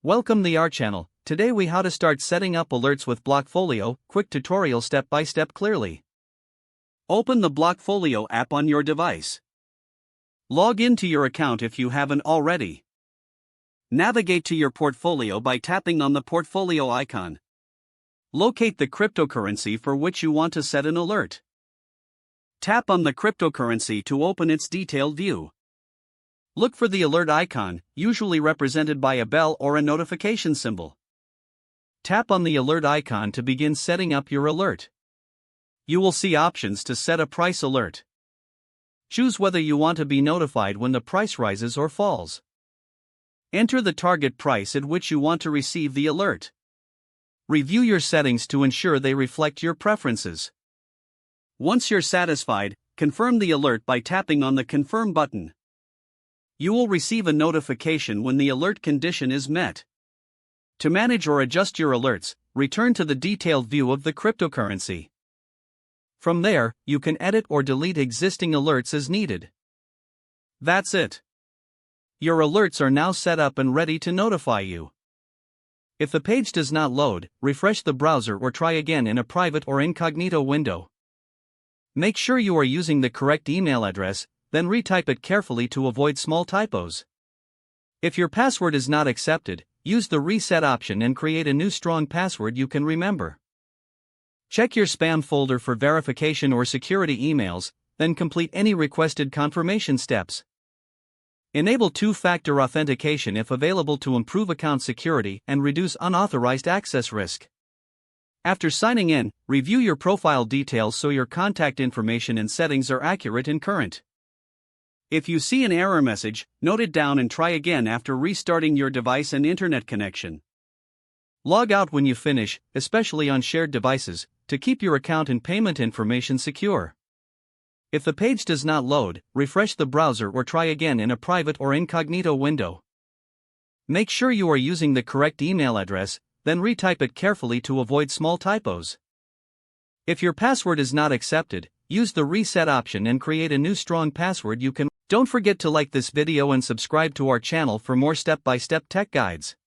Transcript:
Welcome to our channel. Today we how to start setting up alerts with Blockfolio, quick tutorial step by step clearly. Open the Blockfolio app on your device. Log into your account if you haven't already. Navigate to your portfolio by tapping on the portfolio icon. Locate the cryptocurrency for which you want to set an alert. Tap on the cryptocurrency to open its detailed view. Look for the alert icon, usually represented by a bell or a notification symbol. Tap on the alert icon to begin setting up your alert. You will see options to set a price alert. Choose whether you want to be notified when the price rises or falls. Enter the target price at which you want to receive the alert. Review your settings to ensure they reflect your preferences. Once you're satisfied, confirm the alert by tapping on the Confirm button. You will receive a notification when the alert condition is met. To manage or adjust your alerts, return to the detailed view of the cryptocurrency. From there, you can edit or delete existing alerts as needed. That's it. Your alerts are now set up and ready to notify you. If the page does not load, refresh the browser or try again in a private or incognito window. Make sure you are using the correct email address, then retype it carefully to avoid small typos. If your password is not accepted, use the reset option and create a new strong password you can remember. Check your spam folder for verification or security emails, then complete any requested confirmation steps. Enable two-factor authentication if available to improve account security and reduce unauthorized access risk. After signing in, review your profile details so your contact information and settings are accurate and current. If you see an error message, note it down and try again after restarting your device and internet connection. Log out when you finish, especially on shared devices, to keep your account and payment information secure. If the page does not load, refresh the browser or try again in a private or incognito window. Make sure you are using the correct email address, then retype it carefully to avoid small typos. If your password is not accepted, use the reset option and create a new strong password you can. Don't forget to like this video and subscribe to our channel for more step-by-step tech guides.